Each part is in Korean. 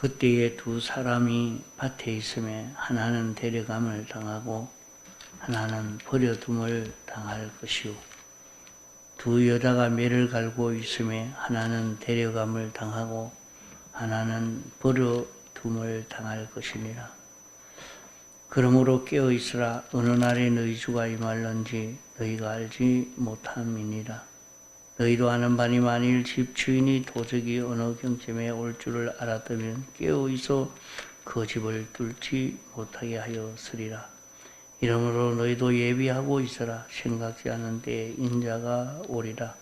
그때에 두 사람이 밭에 있음에 하나는 데려감을 당하고 하나는 버려둠을 당할 것이요. 두 여자가 매를 갈고 있음에 하나는 데려감을 당하고 하나는 버려둠을 당할 것이니라. 그러므로 깨어 있으라. 어느 날에 너희 주가 임할런지 너희가 알지 못함이니라. 너희도 아는 바니 만일 집 주인이 도적이 어느 경쯤에 올 줄을 알았다면 깨어 있어 그 집을 뚫지 못하게 하였으리라. 이러므로 너희도 예비하고 있어라. 생각지 않은 때에 인자가 오리라.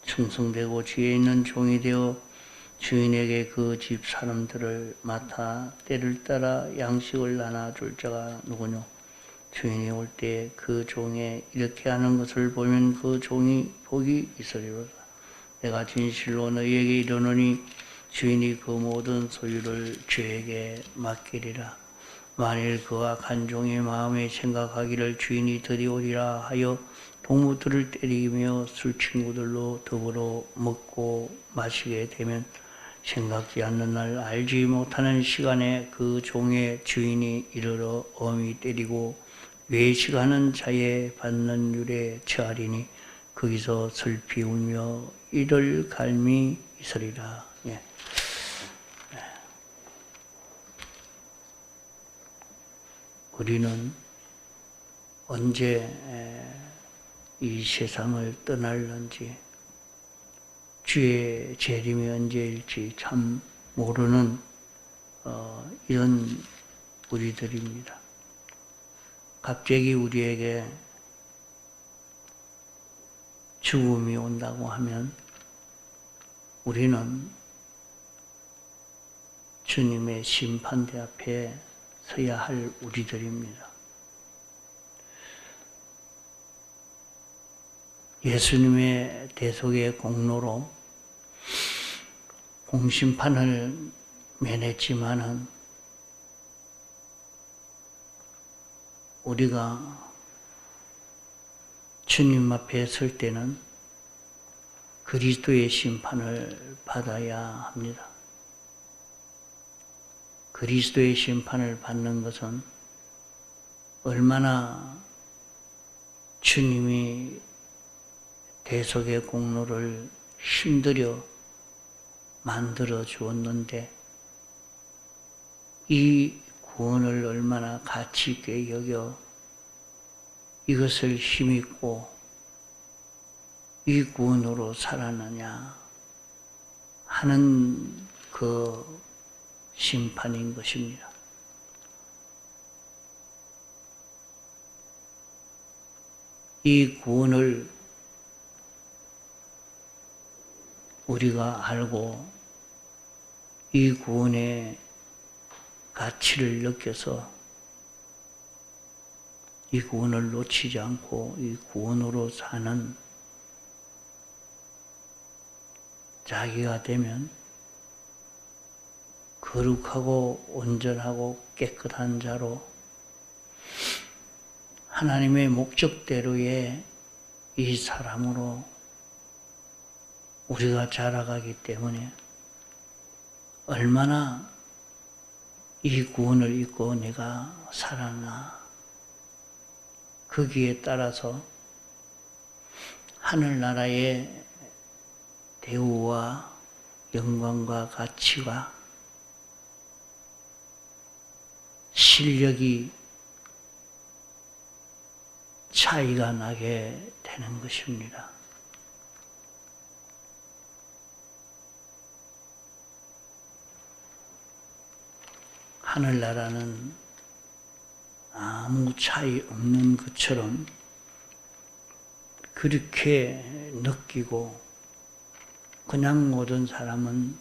충성되고 지혜 있는 종이 되어 주인에게 그 집 사람들을 맡아 때를 따라 양식을 나눠줄 자가 누구뇨? 주인이 올 때 그 종에 이렇게 하는 것을 보면 그 종이 복이 있으리로다. 내가 진실로 너희에게 이르노니 주인이 그 모든 소유를 주에게 맡기리라. 만일 그 악한 종의 마음에 생각하기를 주인이 드디 오리라 하여 동무들을 때리며 술친구들로 더불어 먹고 마시게 되면 생각지 않는 날 알지 못하는 시간에 그 종의 주인이 이르러 엄히 때리고 외식하는 자의 받는 율에 처하리니 거기서 슬피 울며 이를 갈미 있으리라. 예. 우리는 언제 이 세상을 떠날는지 주의 재림이 언제일지 참 모르는 이런 우리들입니다. 갑자기 우리에게 죽음이 온다고 하면 우리는 주님의 심판대 앞에 서야 할 우리들입니다. 예수님의 대속의 공로로 공심판을 면했지만은 우리가 주님 앞에 설 때는 그리스도의 심판을 받아야 합니다. 그리스도의 심판을 받는 것은 얼마나 주님이 대속의 공로를 힘들여 만들어 주었는데 이 구원을 얼마나 가치 있게 여겨 이것을 힘입고 이 구원으로 살아나냐 하는 그 심판인 것입니다. 이 구원을 우리가 알고 이 구원의 가치를 느껴서 이 구원을 놓치지 않고 이 구원으로 사는 자기가 되면 거룩하고 온전하고 깨끗한 자로 하나님의 목적대로의 이 사람으로 우리가 자라가기 때문에 얼마나 이 구원을 잊고 내가 살았나 거기에 따라서 하늘나라의 대우와 영광과 가치가 실력이 차이가 나게 되는 것입니다. 하늘나라는 아무 차이 없는 것처럼 그렇게 느끼고 그냥 모든 사람은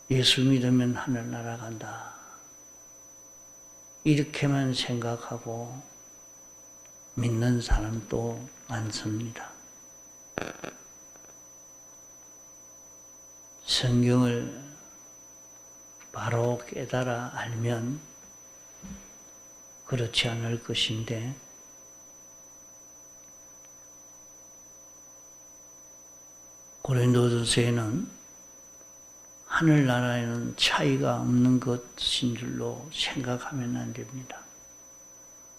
예수 믿으면 하늘나라 간다. 이렇게만 생각하고 믿는 사람도 많습니다. 성경을 바로 깨달아 알면 그렇지 않을 것인데 고린도전서에는 하늘나라에는 차이가 없는 것인 줄로 생각하면 안 됩니다.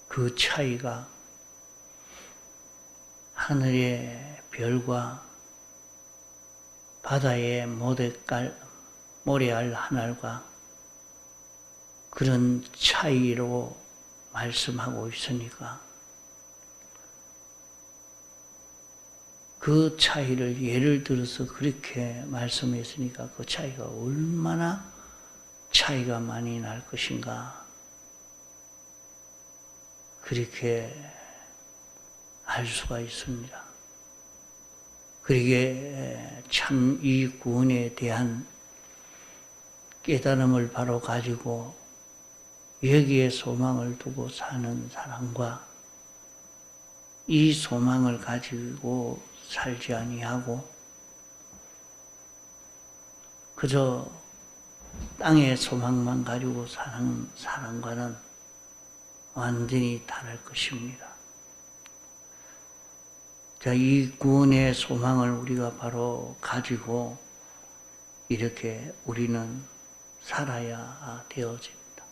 그 차이가 하늘의 별과 바다의 모래알 하늘과 그런 차이로 말씀하고 있으니까 그 차이를 예를 들어서 그렇게 말씀했으니까 그 차이가 얼마나 차이가 많이 날 것인가 그렇게 알 수가 있습니다. 그러기에 참 이 구원에 대한 깨달음을 바로 가지고 여기에 소망을 두고 사는 사람과 이 소망을 가지고 살지 아니하고 그저 땅의 소망만 가지고 사는 사람과는 완전히 다를 것입니다. 자, 이 구원의 소망을 우리가 바로 가지고 이렇게 우리는 살아야 되어집니다.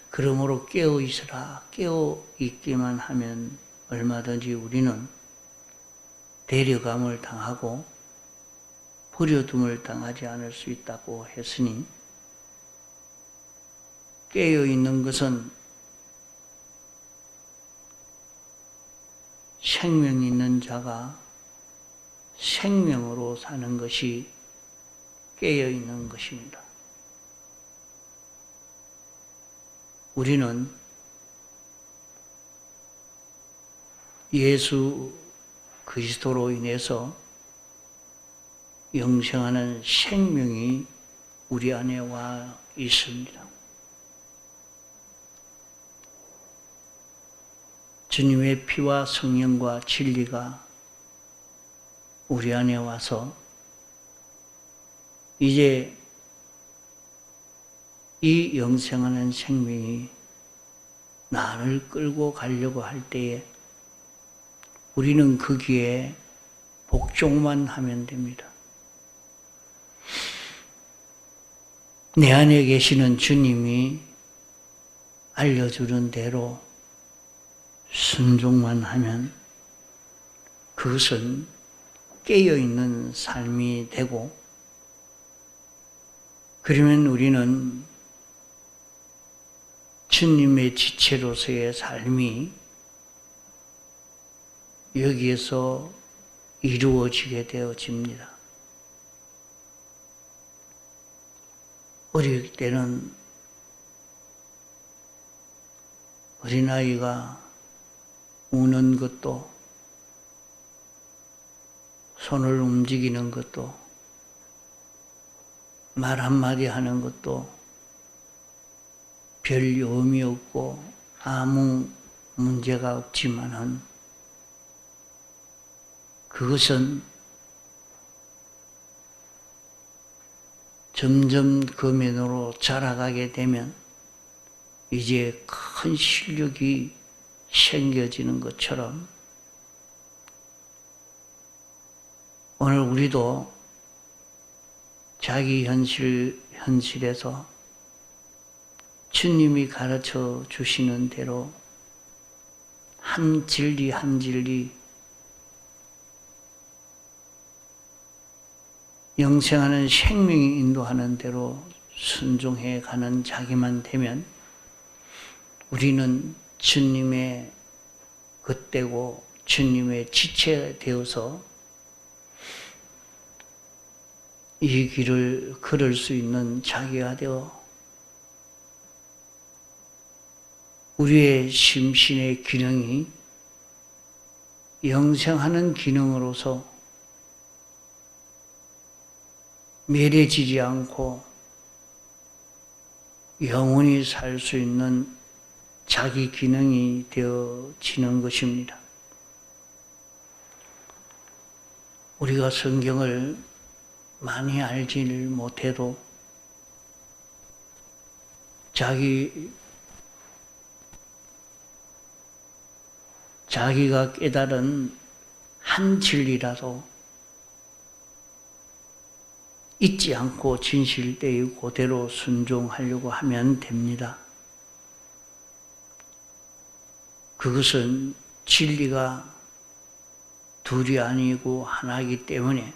그러므로 깨어 있으라. 깨어 있기만 하면 얼마든지 우리는 데려감을 당하고 버려둠을 당하지 않을 수 있다고 했으니 깨어 있는 것은 생명 있는 자가 생명으로 사는 것이 깨어 있는 것입니다. 우리는 예수 그리스도로 인해서 영생하는 생명이 우리 안에 와 있습니다. 주님의 피와 성령과 진리가 우리 안에 와서 이제 이 영생하는 생명이 나를 끌고 가려고 할 때에 우리는 거기에 복종만 하면 됩니다. 내 안에 계시는 주님이 알려주는 대로 순종만 하면 그것은 깨어있는 삶이 되고 그러면 우리는 주님의 지체로서의 삶이 여기에서 이루어지게 되어집니다. 어릴 때는 어린아이가 우는 것도 손을 움직이는 것도 말 한마디 하는 것도 별 의미 없고 아무 문제가 없지만은 그것은 점점 그 면으로 자라가게 되면 이제 큰 실력이 생겨지는 것처럼 오늘 우리도 자기 현실에서 주님이 가르쳐 주시는 대로 한 진리 한 진리 영생하는 생명이 인도하는 대로 순종해 가는 자기만 되면 우리는 주님의 겉되고 주님의 지체 되어서 이 길을 걸을 수 있는 자기가 되어 우리의 심신의 기능이 영생하는 기능으로서 멸해지지 않고 영원히 살 수 있는 자기 기능이 되어지는 것입니다. 우리가 성경을 많이 알지를 못해도 자기가 깨달은 한 진리라도 잊지 않고 진실되이 그대로 순종하려고 하면 됩니다. 그것은 진리가 둘이 아니고 하나이기 때문에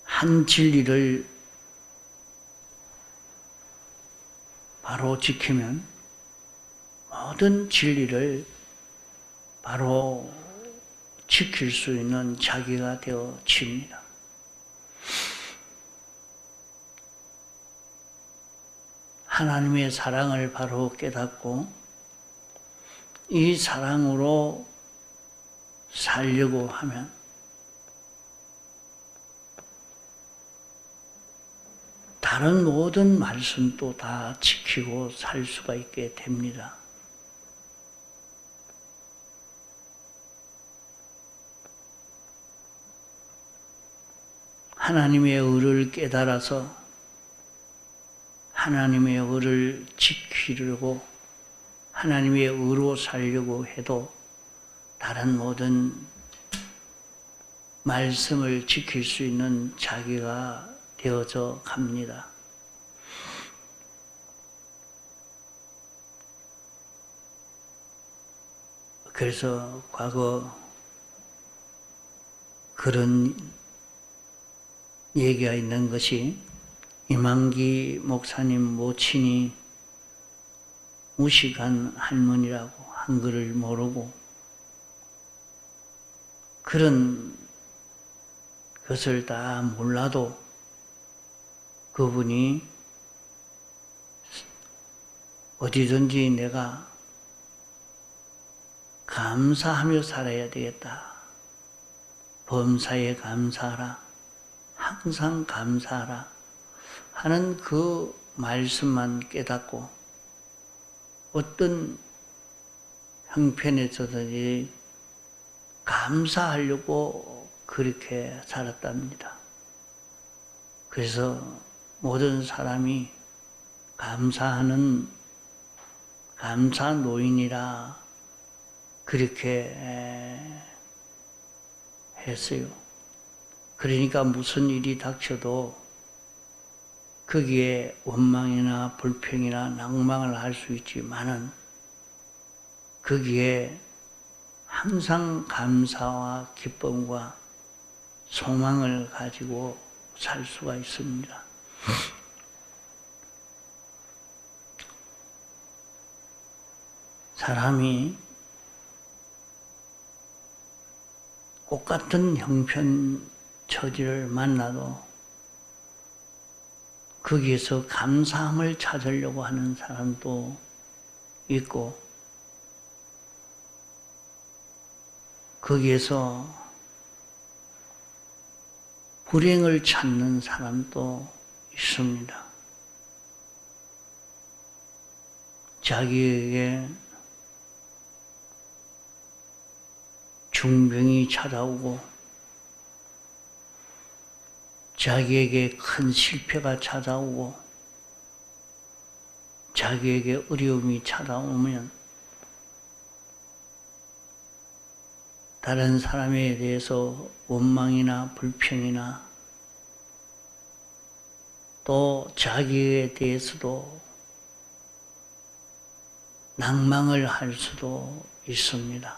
한 진리를 바로 지키면 모든 진리를 바로 지킬 수 있는 자기가 되어집니다. 하나님의 사랑을 바로 깨닫고 이 사랑으로 살려고 하면 다른 모든 말씀도 다 지키고 살 수가 있게 됩니다. 하나님의 의를 깨달아서 하나님의 의를 지키려고 하나님의 의로 살려고 해도 다른 모든 말씀을 지킬 수 있는 자기가 되어져 갑니다. 그래서 과거 그런 얘기가 있는 것이 이만기 목사님 모친이 무식한 할머니라고 한글을 모르고 그런 것을 다 몰라도 그분이 어디든지 내가 감사하며 살아야 되겠다. 범사에 감사하라. 항상 감사하라. 하는 그 말씀만 깨닫고 어떤 형편에서든지 감사하려고 그렇게 살았답니다. 그래서 모든 사람이 감사하는 감사 노인이라 그렇게 했어요. 그러니까 무슨 일이 닥쳐도 거기에 원망이나 불평이나 낭망을 할 수 있지만은 거기에 항상 감사와 기쁨과 소망을 가지고 살 수가 있습니다. 사람이 똑같은 형편 처지를 만나도 거기에서 감사함을 찾으려고 하는 사람도 있고 거기에서 불행을 찾는 사람도 있습니다. 자기에게 중병이 찾아오고 자기에게 큰 실패가 찾아오고 자기에게 어려움이 찾아오면 다른 사람에 대해서 원망이나 불평이나 또 자기에 대해서도 낭망을 할 수도 있습니다.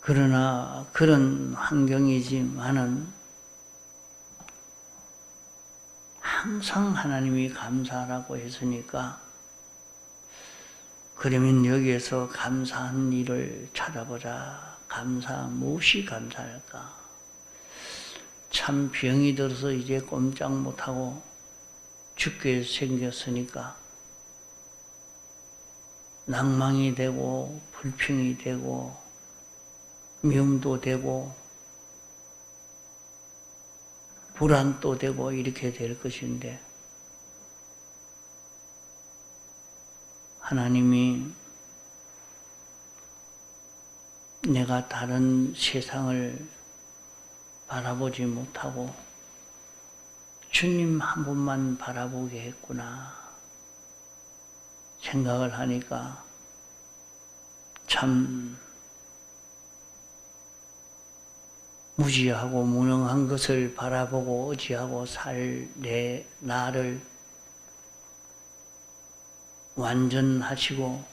그러나 그런 환경이지만은 항상 하나님이 감사하라고 했으니까 그러면 여기에서 감사한 일을 찾아보자. 무엇이 감사할까? 참 병이 들어서 이제 꼼짝 못하고 죽게 생겼으니까 낭망이 되고 불평이 되고 미움도 되고 불안도 되고 이렇게 될 것인데 하나님이 내가 다른 세상을 바라보지 못하고 주님 한 분만 바라보게 했구나 생각을 하니까 참 무지하고 무능한 것을 바라보고 의지하고 살 내 나를 완전하시고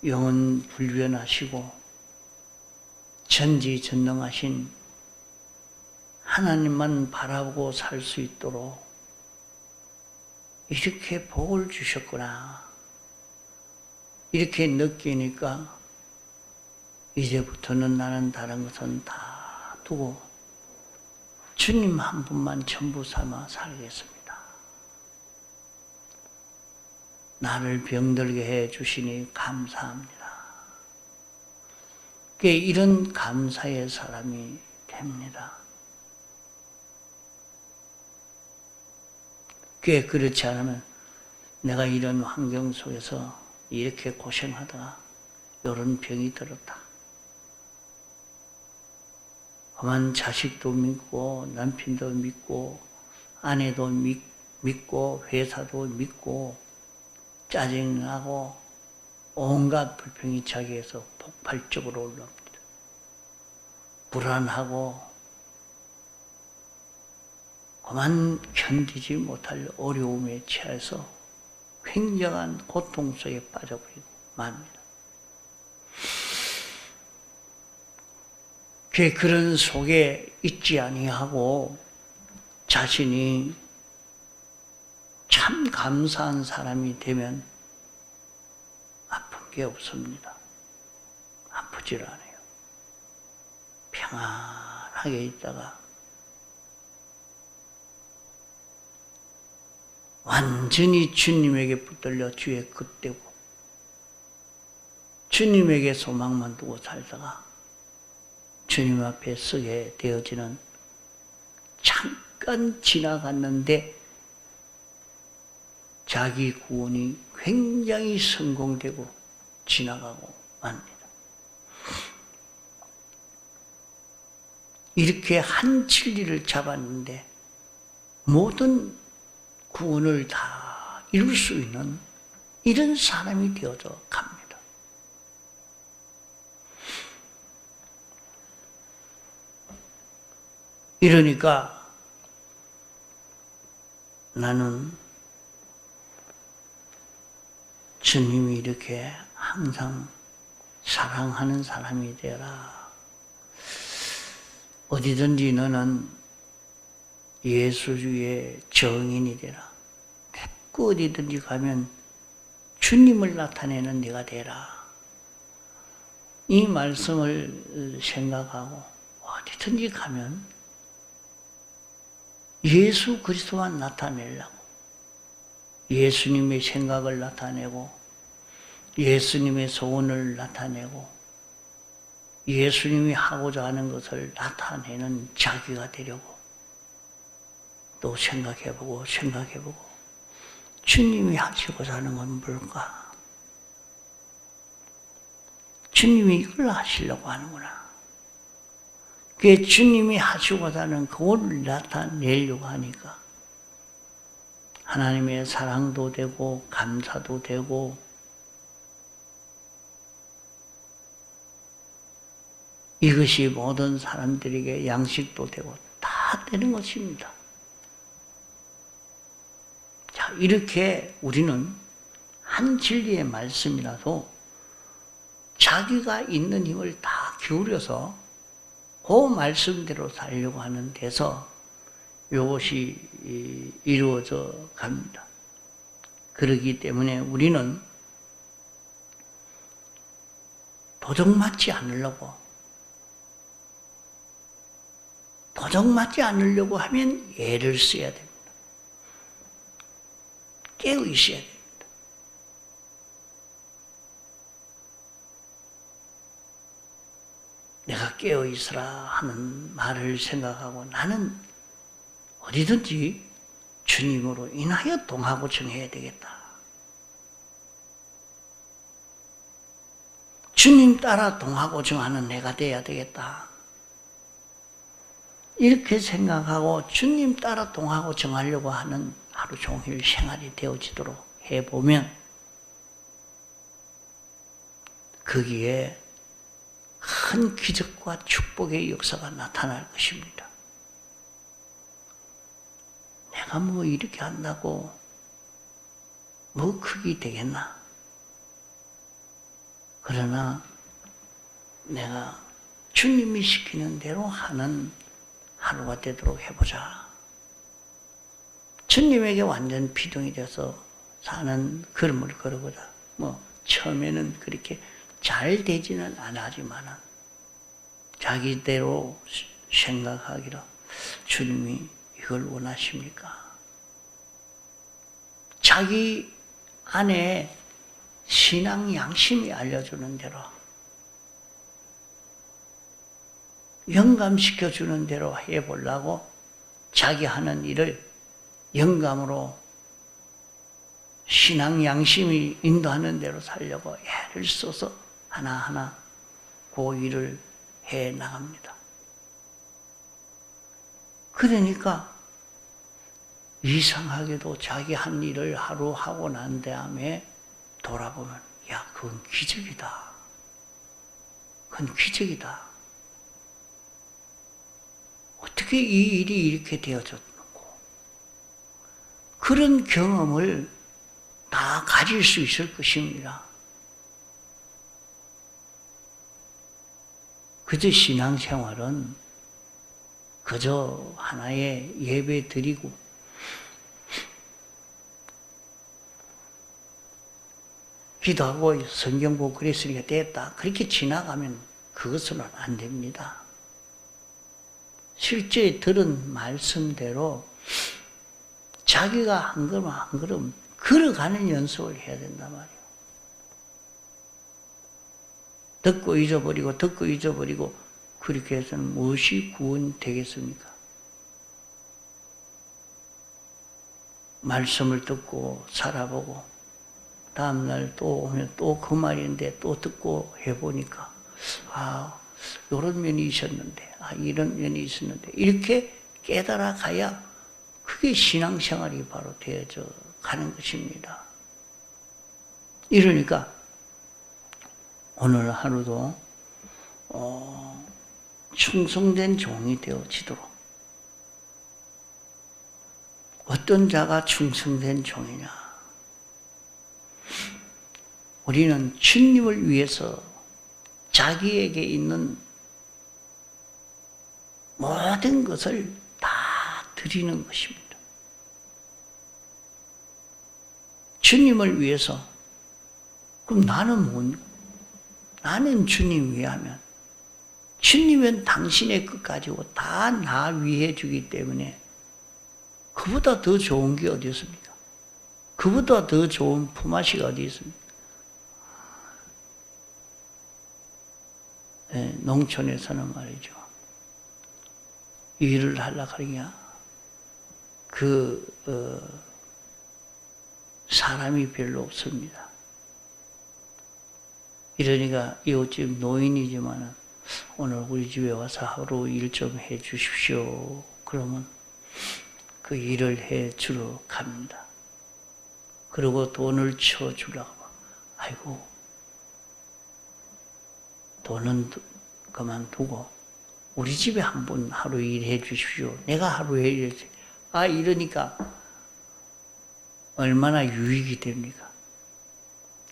영은 불변하시고 전지전능하신 하나님만 바라보고 살 수 있도록 이렇게 복을 주셨구나. 이렇게 느끼니까 이제부터는 나는 다른 것은 다 두고 주님 한 분만 전부 삼아 살겠습니다. 나를 병들게 해 주시니 감사합니다. 이런 감사의 사람이 됩니다. 그렇지 않으면 내가 이런 환경 속에서 이렇게 고생하다가 이런 병이 들었다. 그만 자식도 믿고 남편도 믿고 아내도 믿고 회사도 믿고 짜증나고 온갖 불평이 자기에서 폭발적으로 올라옵니다. 불안하고 그만 견디지 못할 어려움에 처해서 굉장한 고통 속에 빠져버리고 맙니다. 그런 속에 있지 아니하고 자신이 참 감사한 사람이 되면 아픈 게 없습니다. 아프질 않아요. 평안하게 있다가 완전히 주님에게 붙들려 주의 끝되고 주님에게 소망만 두고 살다가 주님 앞에 서게 되어지는 잠깐 지나갔는데 자기 구원이 굉장히 성공되고 지나가고 맙니다. 이렇게 한 진리를 잡았는데 모든 구원을 다 이룰 수 있는 이런 사람이 되어져 갑니다. 이러니까 나는 주님이 이렇게 항상 사랑하는 사람이 되라. 어디든지 너는 예수주의 정인이 되라. 그 어디든지 가면 주님을 나타내는 네가 되라. 이 말씀을 생각하고 어디든지 가면 예수 그리스도만 나타내려고 예수님의 생각을 나타내고 예수님의 소원을 나타내고 예수님이 하고자 하는 것을 나타내는 자기가 되려고 또 생각해보고 주님이 하시고자 하는 건 뭘까? 주님이 이걸 하시려고 하는구나. 그게 주님이 하시고자 하는 그걸 나타내려고 하니까 하나님의 사랑도 되고 감사도 되고 이것이 모든 사람들에게 양식도 되고 다 되는 것입니다. 자, 이렇게 우리는 한 진리의 말씀이라도 자기가 있는 힘을 다 기울여서 그 말씀대로 살려고 하는 데서 이것이 이루어져 갑니다. 그렇기 때문에 우리는 도적맞지 않으려고 하면 애를 써야 됩니다. 깨어 있어야 됩니다. 내가 깨어 있으라 하는 말을 생각하고 나는 어디든지 주님으로 인하여 동하고 정해야 되겠다. 주님 따라 동하고 정하는 내가 돼야 되겠다. 이렇게 생각하고 주님 따라 동하고 정하려고 하는 하루 종일 생활이 되어지도록 해보면 거기에 큰 기적과 축복의 역사가 나타날 것입니다. 내가 뭐 이렇게 한다고 뭐 크게 되겠나? 그러나 내가 주님이 시키는 대로 하는 하루가 되도록 해보자. 주님에게 완전 피동이 돼서 사는 걸음을 걸어보자. 뭐 처음에는 그렇게 잘 되지는 않았지만 자기대로 생각하기로 주님이 이걸 원하십니까? 자기 안에 신앙 양심이 알려주는 대로 영감시켜주는 대로 해보려고 자기 하는 일을 영감으로 신앙 양심이 인도하는 대로 살려고 애를 써서 하나하나 그 일을 해 나갑니다. 그러니까 이상하게도 자기 한 일을 하루 하고 난 다음에 돌아보면 야, 그건 기적이다. 그건 기적이다. 어떻게 이 일이 이렇게 되어졌는고? 그런 경험을 다 가질 수 있을 것입니다. 그저 신앙생활은 그저 하나의 예배 드리고 기도하고 성경 보고 그랬으니까 됐다. 그렇게 지나가면 그것으로는 안 됩니다. 실제 들은 말씀대로 자기가 한 걸음 한 걸음 걸어가는 연습을 해야 된단 말이에요. 듣고 잊어버리고 그렇게 해서는 무엇이 구원이 되겠습니까? 말씀을 듣고 살아보고 다음날 또 오면 또 그 말인데 또 듣고 해보니까 이런 면이 있었는데 이런 면이 있었는데 이렇게 깨달아 가야 그게 신앙생활이 바로 되어져 가는 것입니다. 이러니까 오늘 하루도 충성된 종이 되어지도록 어떤 자가 충성된 종이냐? 우리는 주님을 위해서 자기에게 있는 모든 것을 다 드리는 것입니다. 주님을 위해서. 그럼 나는 주님 위하면 주님은 당신의 것 가지고 다 나 위해 주기 때문에 그보다 더 좋은 게 어디 있습니까? 그보다 더 좋은 품앗이가 어디 있습니까? 네, 농촌에서는 말이죠. 일을 하려고 하니까 사람이 별로 없습니다. 이러니까 이웃집 노인이지만 오늘 우리 집에 와서 하루 일 좀 해 주십시오. 그러면 그 일을 해 주러 갑니다. 그리고 돈을 쳐주려고. 아이고, 돈은 그만두고 우리 집에 한 번 하루 일해 주십시오. 내가 하루 일해야지. 이러니까 얼마나 유익이 됩니까?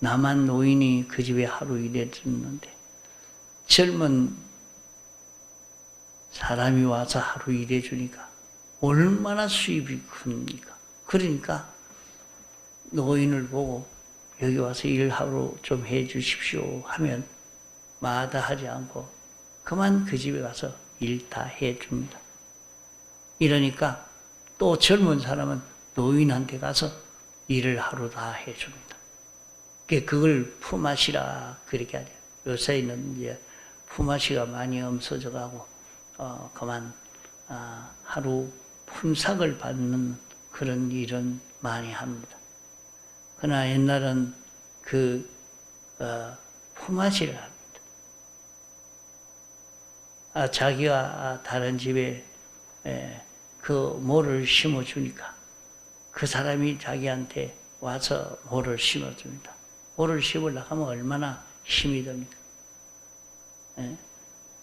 나만 노인이 그 집에 하루 일해 줬는데 젊은 사람이 와서 하루 일해 주니까 얼마나 수입이 큽니까? 그러니까 노인을 보고 여기 와서 일 하루 좀 해 주십시오 하면 마다하지 않고 그만 그 집에 가서 일 다 해 줍니다. 이러니까 또 젊은 사람은 노인한테 가서 일을 하루 다 해 줍니다. 그걸 품앗이라 그렇게 하죠. 요새는 이제 품앗이가 많이 없어져 가고 그만 하루 품삯을 받는 그런 일은 많이 합니다. 그러나 옛날은 품앗이를 합니다. 자기가 다른 집에 그 모를 심어주니까 그 사람이 자기한테 와서 모를 심어줍니다. 모를 심으려고 하면 얼마나 힘이 듭니까?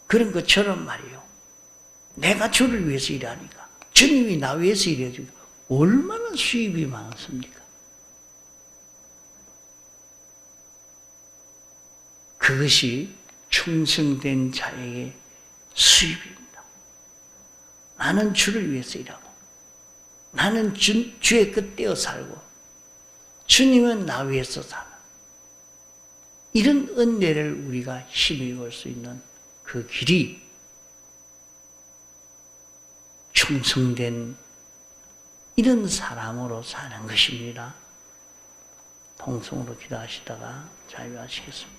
그런 것처럼 말이에요. 내가 주를 위해서 일하니까 주님이 나 위해서 일해주니까 얼마나 수입이 많습니까? 그것이 충성된 자에게 수입입니다. 나는 주를 위해서 일하고 나는 주의 끝되어 살고 주님은 나 위해서 사는 이런 은혜를 우리가 힘입을 수 있는 그 길이 충성된 이런 사람으로 사는 것입니다. 통성으로 기도하시다가 자유하시겠습니다.